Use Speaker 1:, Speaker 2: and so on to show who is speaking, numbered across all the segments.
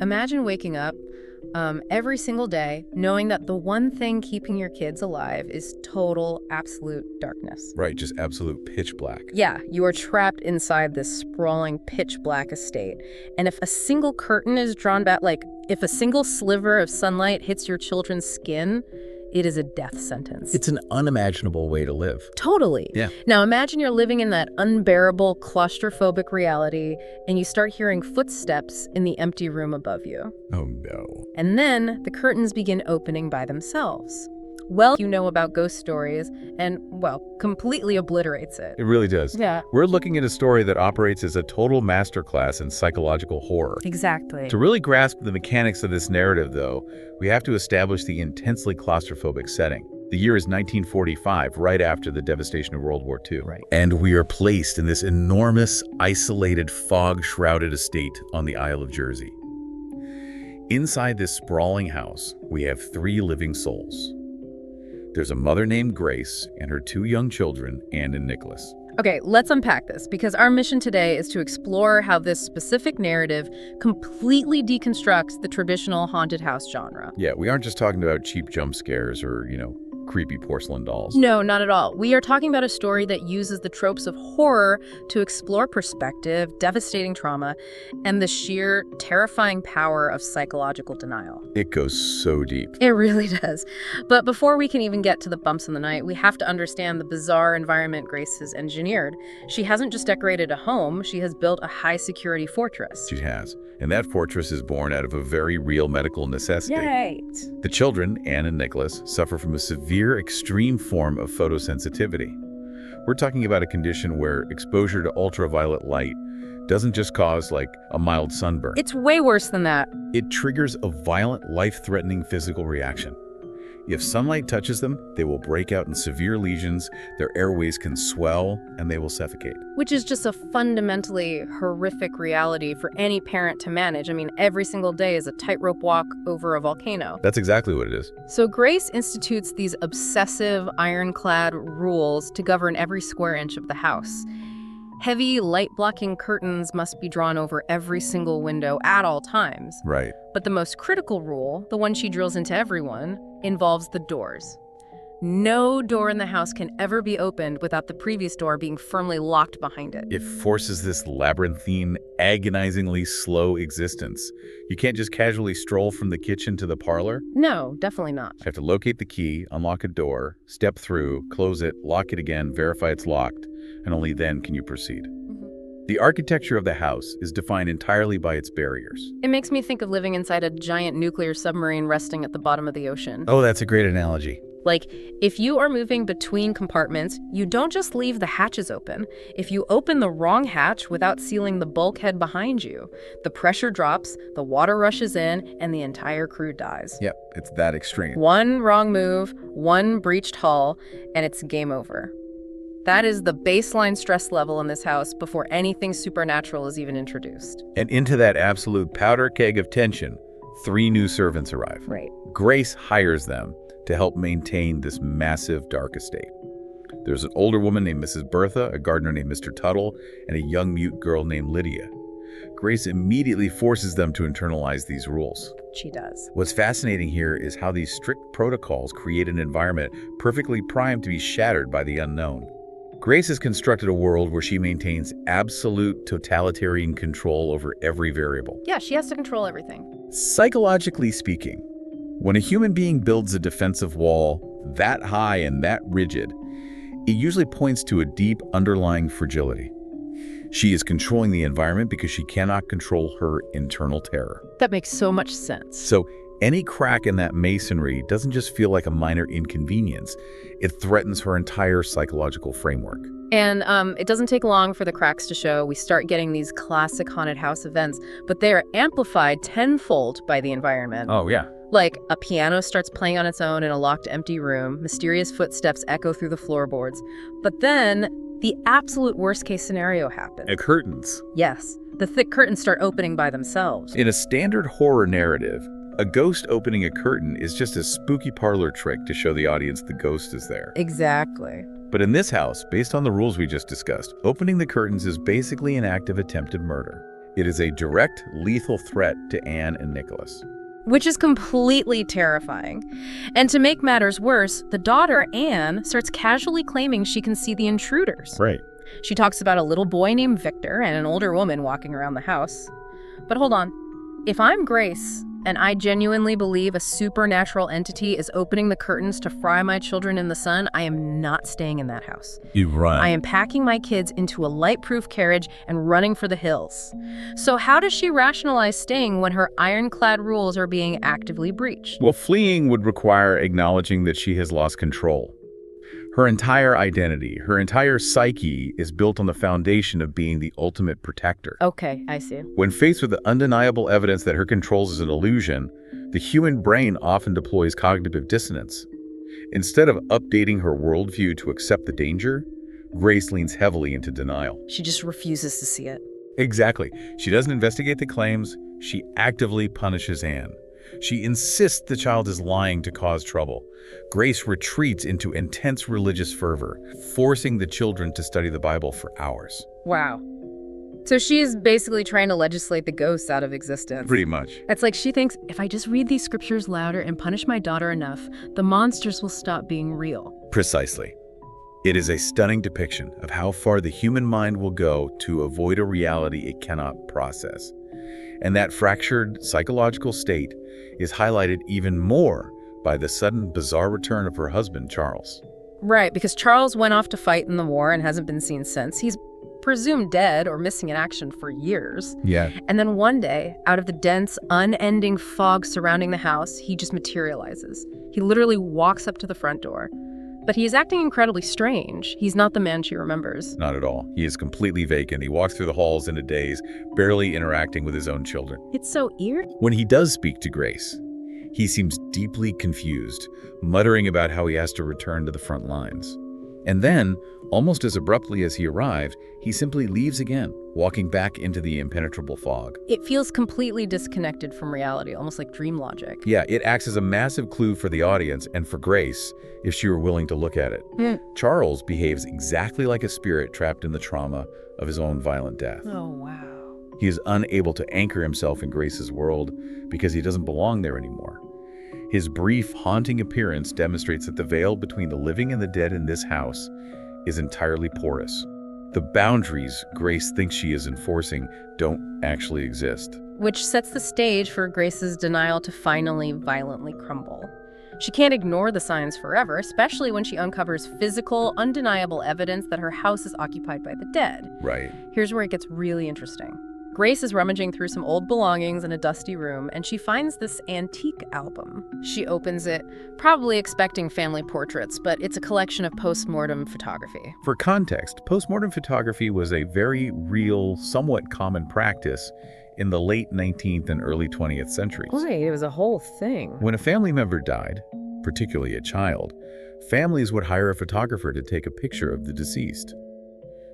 Speaker 1: Imagine waking up every single day knowing that the one thing keeping your kids alive is total, absolute darkness.
Speaker 2: Right, just absolute pitch black.
Speaker 1: Yeah, you are trapped inside this sprawling, pitch black estate. And if a single curtain is drawn back, like if a single sliver of sunlight hits your children's skin, it is a death sentence.
Speaker 2: It's an unimaginable way to live.
Speaker 1: Totally.
Speaker 2: Yeah.
Speaker 1: Now imagine you're living in that unbearable, claustrophobic reality, and you start hearing footsteps in the empty room above you.
Speaker 2: Oh, no.
Speaker 1: And then the curtains begin opening by themselves. Well, you know about ghost stories and, well, completely obliterates it.
Speaker 2: It really does.
Speaker 1: Yeah.
Speaker 2: We're looking at a story that operates as a total masterclass in psychological horror.
Speaker 1: Exactly.
Speaker 2: To really grasp the mechanics of this narrative, though, we have to establish the intensely claustrophobic setting. The year is 1945, right after the devastation of World War II.
Speaker 1: Right.
Speaker 2: And we are placed in this enormous, isolated, fog-shrouded estate on the Isle of Jersey. Inside this sprawling house, we have 3 living souls. There's a mother named Grace and her 2 young children, Anne and Nicholas.
Speaker 1: Okay, let's unpack this, because our mission today is to explore how this specific narrative completely deconstructs the traditional haunted house genre.
Speaker 2: Yeah, we aren't just talking about cheap jump scares or, creepy porcelain dolls.
Speaker 1: No, not at all. We are talking about a story that uses the tropes of horror to explore perspective, devastating trauma, and the sheer terrifying power of psychological denial.
Speaker 2: It goes so deep.
Speaker 1: It really does. But before we can even get to the bumps in the night, we have to understand the bizarre environment Grace has engineered. She hasn't just decorated a home, she has built a high-security fortress.
Speaker 2: She has. And that fortress is born out of a very real medical necessity.
Speaker 1: Right.
Speaker 2: The children, Anne and Nicholas, suffer from a severe, extreme form of photosensitivity. We're talking about a condition where exposure to ultraviolet light doesn't just cause, a mild sunburn.
Speaker 1: It's way worse than that.
Speaker 2: It triggers a violent, life-threatening physical reaction. If sunlight touches them, they will break out in severe lesions, their airways can swell, and they will suffocate.
Speaker 1: Which is just a fundamentally horrific reality for any parent to manage. I mean, every single day is a tightrope walk over a volcano.
Speaker 2: That's exactly what it is.
Speaker 1: So Grace institutes these obsessive, ironclad rules to govern every square inch of the house. Heavy, light-blocking curtains must be drawn over every single window at all times.
Speaker 2: Right.
Speaker 1: But the most critical rule, the one she drills into everyone, involves the doors. No door in the house can ever be opened without the previous door being firmly locked behind it.
Speaker 2: It forces this labyrinthine, agonizingly slow existence. You can't just casually stroll from the kitchen to the parlor.
Speaker 1: No, definitely not.
Speaker 2: You have to locate the key, unlock a door, step through, close it, lock it again, verify it's locked, and only then can you proceed. The architecture of the house is defined entirely by its barriers.
Speaker 1: It makes me think of living inside a giant nuclear submarine resting at the bottom of the ocean.
Speaker 2: Oh, that's a great analogy.
Speaker 1: Like, if you are moving between compartments, you don't just leave the hatches open. If you open the wrong hatch without sealing the bulkhead behind you, the pressure drops, the water rushes in, and the entire crew dies.
Speaker 2: Yep, it's that extreme.
Speaker 1: One wrong move, one breached hull, and it's game over. That is the baseline stress level in this house before anything supernatural is even introduced.
Speaker 2: And into that absolute powder keg of tension, 3 new servants arrive.
Speaker 1: Right.
Speaker 2: Grace hires them to help maintain this massive dark estate. There's an older woman named Mrs. Bertha, a gardener named Mr. Tuttle, and a young mute girl named Lydia. Grace immediately forces them to internalize these rules.
Speaker 1: She does.
Speaker 2: What's fascinating here is how these strict protocols create an environment perfectly primed to be shattered by the unknown. Grace has constructed a world where she maintains absolute totalitarian control over every variable.
Speaker 1: Yeah, she has to control everything.
Speaker 2: Psychologically speaking, when a human being builds a defensive wall that high and that rigid, it usually points to a deep underlying fragility. She is controlling the environment because she cannot control her internal terror.
Speaker 1: That makes so much sense.
Speaker 2: So any crack in that masonry doesn't just feel like a minor inconvenience. It threatens her entire psychological framework.
Speaker 1: And it doesn't take long for the cracks to show. We start getting these classic haunted house events, but they are amplified tenfold by the environment.
Speaker 2: Oh, yeah.
Speaker 1: Like, a piano starts playing on its own in a locked, empty room, mysterious footsteps echo through the floorboards, but then the absolute worst-case scenario happens.
Speaker 2: Curtains.
Speaker 1: Yes, the thick curtains start opening by themselves.
Speaker 2: In a standard horror narrative, a ghost opening a curtain is just a spooky parlor trick to show the audience the ghost is there.
Speaker 1: Exactly.
Speaker 2: But in this house, based on the rules we just discussed, opening the curtains is basically an act of attempted murder. It is a direct, lethal threat to Anne and Nicholas.
Speaker 1: Which is completely terrifying. And to make matters worse, the daughter, Anne, starts casually claiming she can see the intruders.
Speaker 2: Right.
Speaker 1: She talks about a little boy named Victor and an older woman walking around the house. But hold on. If I'm Grace, and I genuinely believe a supernatural entity is opening the curtains to fry my children in the sun, I am not staying in that house.
Speaker 2: You run.
Speaker 1: I am packing my kids into a light-proof carriage and running for the hills. So how does she rationalize staying when her ironclad rules are being actively breached?
Speaker 2: Well, fleeing would require acknowledging that she has lost control. Her entire identity, her entire psyche is built on the foundation of being the ultimate protector.
Speaker 1: Okay, I see.
Speaker 2: When faced with the undeniable evidence that her control is an illusion, the human brain often deploys cognitive dissonance. Instead of updating her worldview to accept the danger, Grace leans heavily into denial.
Speaker 1: She just refuses to see it.
Speaker 2: Exactly. She doesn't investigate the claims, she actively punishes Anne. She insists the child is lying to cause trouble. Grace retreats into intense religious fervor, forcing the children to study the Bible for hours.
Speaker 1: Wow. So she's basically trying to legislate the ghosts out of existence.
Speaker 2: Pretty much.
Speaker 1: It's like she thinks, if I just read these scriptures louder and punish my daughter enough, the monsters will stop being real.
Speaker 2: Precisely. It is a stunning depiction of how far the human mind will go to avoid a reality it cannot process. And that fractured psychological state is highlighted even more by the sudden, bizarre return of her husband, Charles.
Speaker 1: Right, because Charles went off to fight in the war and hasn't been seen since. He's presumed dead or missing in action for years.
Speaker 2: Yeah.
Speaker 1: And then one day, out of the dense, unending fog surrounding the house, he just materializes. He literally walks up to the front door. But he is acting incredibly strange. He's not the man she remembers.
Speaker 2: Not at all. He is completely vacant. He walks through the halls in a daze, barely interacting with his own children.
Speaker 1: It's so eerie.
Speaker 2: When he does speak to Grace, he seems deeply confused, muttering about how he has to return to the front lines. And then, almost as abruptly as he arrived, he simply leaves again, walking back into the impenetrable fog.
Speaker 1: It feels completely disconnected from reality, almost like dream logic.
Speaker 2: Yeah, it acts as a massive clue for the audience and for Grace, if she were willing to look at it. Charles behaves exactly like a spirit trapped in the trauma of his own violent death.
Speaker 1: Oh, wow.
Speaker 2: He is unable to anchor himself in Grace's world because he doesn't belong there anymore. His brief, haunting appearance demonstrates that the veil between the living and the dead in this house is entirely porous. The boundaries Grace thinks she is enforcing don't actually exist.
Speaker 1: Which sets the stage for Grace's denial to finally violently crumble. She can't ignore the signs forever, especially when she uncovers physical, undeniable evidence that her house is occupied by the dead.
Speaker 2: Right.
Speaker 1: Here's where it gets really interesting. Grace is rummaging through some old belongings in a dusty room, and she finds this antique album. She opens it, probably expecting family portraits, but it's a collection of post-mortem photography.
Speaker 2: For context, postmortem photography was a very real, somewhat common practice in the late 19th and early 20th centuries.
Speaker 1: Right, it was a whole thing.
Speaker 2: When a family member died, particularly a child, families would hire a photographer to take a picture of the deceased.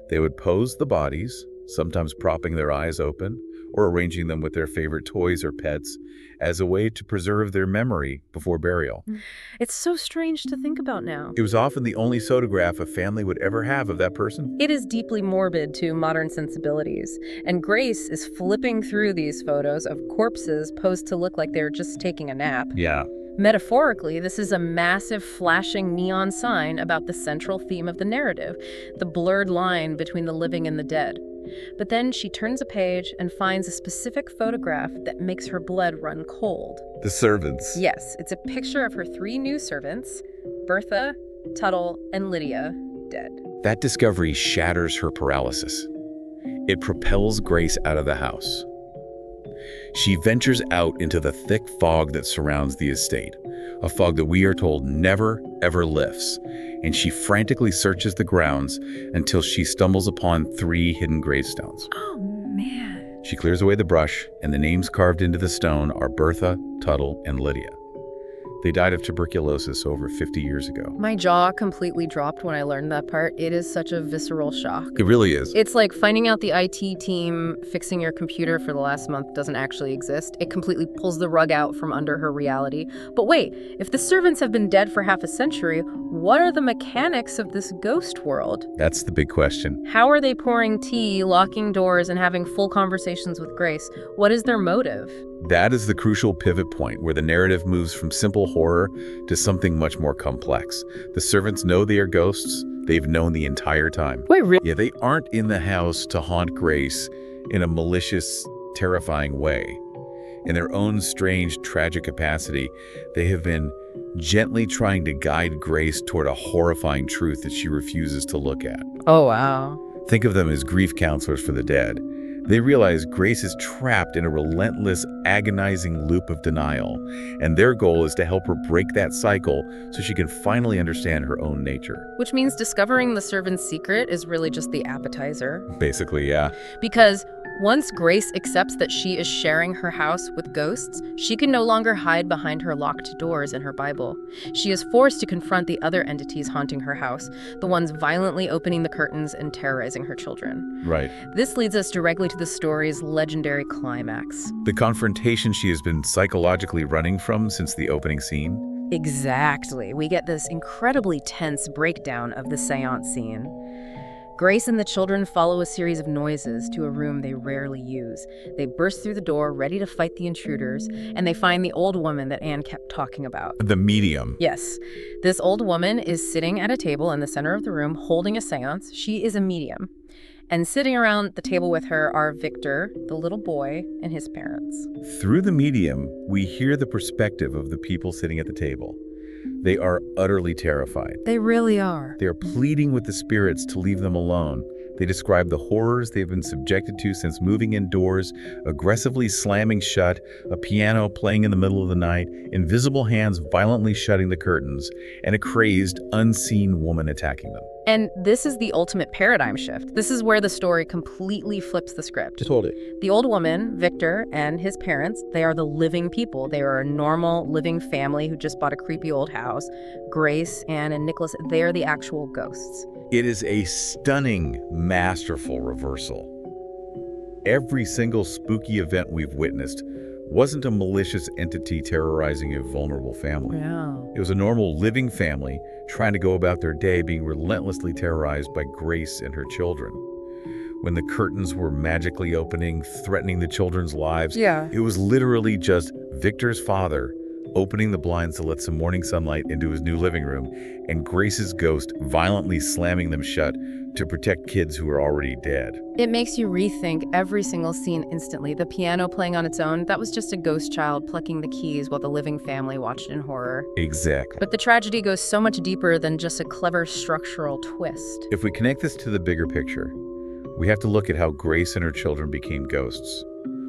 Speaker 2: They would pose the bodies, sometimes propping their eyes open or arranging them with their favorite toys or pets as a way to preserve their memory before burial.
Speaker 1: It's so strange to think about now.
Speaker 2: It was often the only photograph a family would ever have of that person.
Speaker 1: It is deeply morbid to modern sensibilities, and Grace is flipping through these photos of corpses posed to look like they're just taking a nap.
Speaker 2: Yeah.
Speaker 1: Metaphorically, this is a massive flashing neon sign about the central theme of the narrative, the blurred line between the living and the dead. But then she turns a page and finds a specific photograph that makes her blood run cold.
Speaker 2: The servants.
Speaker 1: Yes, it's a picture of her 3 new servants, Bertha, Tuttle, and Lydia, dead.
Speaker 2: That discovery shatters her paralysis. It propels Grace out of the house. She ventures out into the thick fog that surrounds the estate, a fog that we are told never, ever lifts, and she frantically searches the grounds until she stumbles upon 3 hidden gravestones.
Speaker 1: Oh, man.
Speaker 2: She clears away the brush, and the names carved into the stone are Bertha, Tuttle, and Lydia. They died of tuberculosis over 50 years ago.
Speaker 1: My jaw completely dropped when I learned that part. It is such a visceral shock.
Speaker 2: It really is.
Speaker 1: It's like finding out the IT team fixing your computer for the last month doesn't actually exist. It completely pulls the rug out from under her reality. But wait, if the servants have been dead for half a century, what are the mechanics of this ghost world?
Speaker 2: That's the big question.
Speaker 1: How are they pouring tea, locking doors, and having full conversations with Grace? What is their motive?
Speaker 2: That is the crucial pivot point where the narrative moves from simple horror to something much more complex. The servants know they are ghosts. They've known the entire time.
Speaker 1: Wait, really?
Speaker 2: Yeah, they aren't in the house to haunt Grace in a malicious, terrifying way. In their own strange, tragic capacity, they have been gently trying to guide Grace toward a horrifying truth that she refuses to look at.
Speaker 1: Oh, wow.
Speaker 2: Think of them as grief counselors for the dead. They realize Grace is trapped in a relentless, agonizing loop of denial, and their goal is to help her break that cycle so she can finally understand her own nature.
Speaker 1: Which means discovering the servant's secret is really just the appetizer.
Speaker 2: Basically, yeah.
Speaker 1: Because once Grace accepts that she is sharing her house with ghosts, she can no longer hide behind her locked doors in her Bible. She is forced to confront the other entities haunting her house, the ones violently opening the curtains and terrorizing her children.
Speaker 2: Right.
Speaker 1: This leads us directly to the story's legendary climax.
Speaker 2: The confrontation she has been psychologically running from since the opening scene.
Speaker 1: Exactly. We get this incredibly tense breakdown of the seance scene. Grace and the children follow a series of noises to a room they rarely use. They burst through the door, ready to fight the intruders, and they find the old woman that Anne kept talking about.
Speaker 2: The medium.
Speaker 1: Yes. This old woman is sitting at a table in the center of the room, holding a seance. She is a medium. And sitting around the table with her are Victor, the little boy, and his parents.
Speaker 2: Through the medium, we hear the perspective of the people sitting at the table. They are utterly terrified.
Speaker 1: They really are.
Speaker 2: They are pleading with the spirits to leave them alone. They describe the horrors they've been subjected to since moving indoors, aggressively slamming shut, a piano playing in the middle of the night, invisible hands violently shutting the curtains, and a crazed, unseen woman attacking them.
Speaker 1: And this is the ultimate paradigm shift. This is where the story completely flips the script.
Speaker 2: Totally.
Speaker 1: The old woman, Victor, and his parents, they are the living people. They are a normal, living family who just bought a creepy old house. Grace, Anne, and Nicholas, they are the actual ghosts.
Speaker 2: It is a stunning, masterful reversal. Every single spooky event we've witnessed wasn't a malicious entity terrorizing a vulnerable family.
Speaker 1: Yeah.
Speaker 2: It was a normal living family trying to go about their day being relentlessly terrorized by Grace and her children. When the curtains were magically opening, threatening the children's lives, it was literally just Victor's father opening the blinds to let some morning sunlight into his new living room, and Grace's ghost violently slamming them shut to protect kids who are already dead.
Speaker 1: It makes you rethink every single scene instantly. The piano playing on its own, that was just a ghost child plucking the keys while the living family watched in horror.
Speaker 2: Exactly.
Speaker 1: But the tragedy goes so much deeper than just a clever structural twist.
Speaker 2: If we connect this to the bigger picture, we have to look at how Grace and her children became ghosts.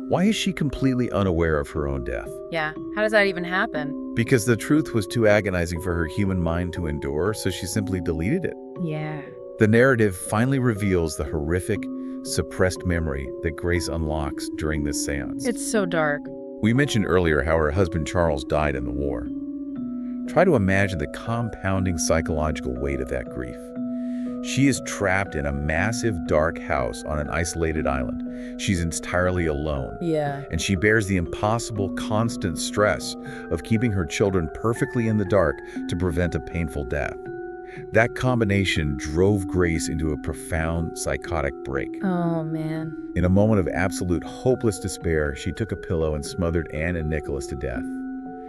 Speaker 2: Why is she completely unaware of her own death?
Speaker 1: Yeah, how does that even happen?
Speaker 2: Because the truth was too agonizing for her human mind to endure, so she simply deleted it.
Speaker 1: Yeah.
Speaker 2: The narrative finally reveals the horrific, suppressed memory that Grace unlocks during this seance.
Speaker 1: It's so dark.
Speaker 2: We mentioned earlier how her husband Charles died in the war. Try to imagine the compounding psychological weight of that grief. She is trapped in a massive, dark house on an isolated island. She's entirely alone.
Speaker 1: Yeah.
Speaker 2: And she bears the impossible, constant stress of keeping her children perfectly in the dark to prevent a painful death. That combination drove Grace into a profound psychotic break.
Speaker 1: Oh, man.
Speaker 2: In a moment of absolute hopeless despair, she took a pillow and smothered Anne and Nicholas to death.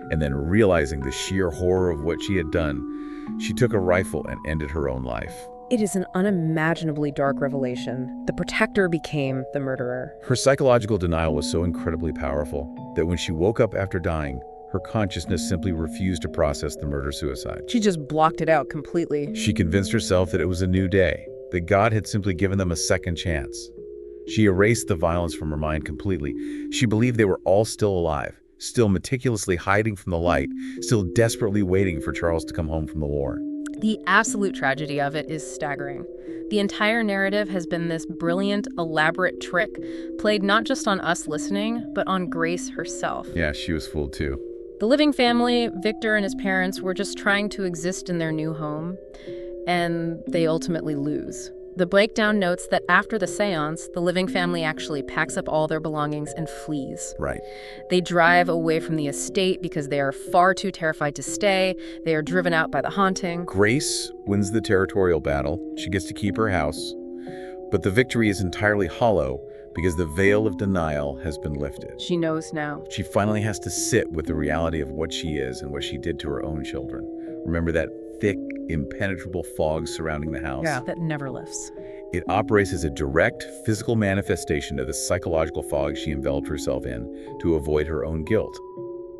Speaker 2: And then, realizing the sheer horror of what she had done, she took a rifle and ended her own life.
Speaker 1: It is an unimaginably dark revelation. The protector became the murderer.
Speaker 2: Her psychological denial was so incredibly powerful that when she woke up after dying, her consciousness simply refused to process the murder-suicide.
Speaker 1: She just blocked it out completely.
Speaker 2: She convinced herself that it was a new day, that God had simply given them a second chance. She erased the violence from her mind completely. She believed they were all still alive, still meticulously hiding from the light, still desperately waiting for Charles to come home from the war.
Speaker 1: The absolute tragedy of it is staggering. The entire narrative has been this brilliant, elaborate trick, played not just on us listening, but on Grace herself.
Speaker 2: Yeah, she was fooled too.
Speaker 1: The living family, Victor and his parents, were just trying to exist in their new home, and they ultimately lose. The breakdown notes that after the seance, the living family actually packs up all their belongings and flees.
Speaker 2: Right.
Speaker 1: They drive away from the estate because they are far too terrified to stay. They are driven out by the haunting.
Speaker 2: Grace wins the territorial battle. She gets to keep her house. But the victory is entirely hollow because the veil of denial has been lifted.
Speaker 1: She knows now.
Speaker 2: She finally has to sit with the reality of what she is and what she did to her own children. Remember that thick, impenetrable fog surrounding the house?
Speaker 1: Yeah, that never lifts.
Speaker 2: It operates as a direct physical manifestation of the psychological fog she enveloped herself in to avoid her own guilt.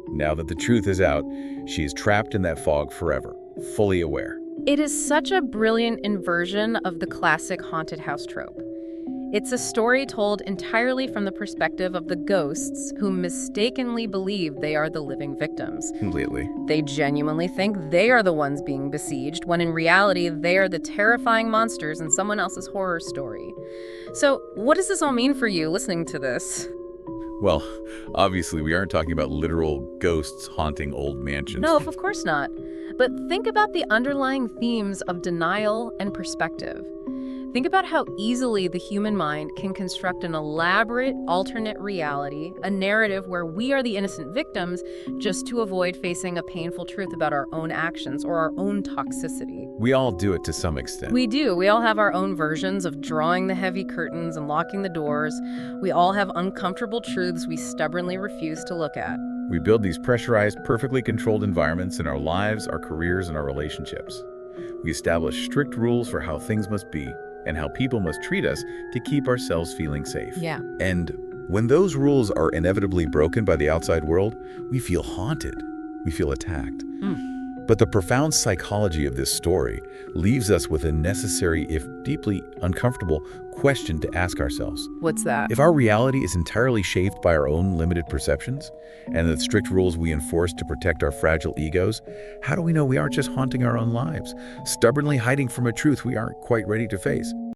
Speaker 2: Now that the truth is out, she is trapped in that fog forever, fully aware.
Speaker 1: It is such a brilliant inversion of the classic haunted house trope. It's a story told entirely from the perspective of the ghosts who mistakenly believe they are the living victims.
Speaker 2: Completely.
Speaker 1: They genuinely think they are the ones being besieged, when in reality, they are the terrifying monsters in someone else's horror story. So, what does this all mean for you listening to this?
Speaker 2: Well, obviously, we aren't talking about literal ghosts haunting old mansions.
Speaker 1: No, of course not. But think about the underlying themes of denial and perspective. Think about how easily the human mind can construct an elaborate alternate reality, a narrative where we are the innocent victims, just to avoid facing a painful truth about our own actions or our own toxicity.
Speaker 2: We all do it to some extent.
Speaker 1: We do. We all have our own versions of drawing the heavy curtains and locking the doors. We all have uncomfortable truths we stubbornly refuse to look at.
Speaker 2: We build these pressurized, perfectly controlled environments in our lives, our careers, and our relationships. We establish strict rules for how things must be and how people must treat us to keep ourselves feeling safe.
Speaker 1: Yeah.
Speaker 2: And when those rules are inevitably broken by the outside world, we feel haunted. We feel attacked. But the profound psychology of this story leaves us with a necessary, if deeply uncomfortable, question to ask ourselves.
Speaker 1: What's that?
Speaker 2: If our reality is entirely shaped by our own limited perceptions and the strict rules we enforce to protect our fragile egos, how do we know we aren't just haunting our own lives, stubbornly hiding from a truth we aren't quite ready to face?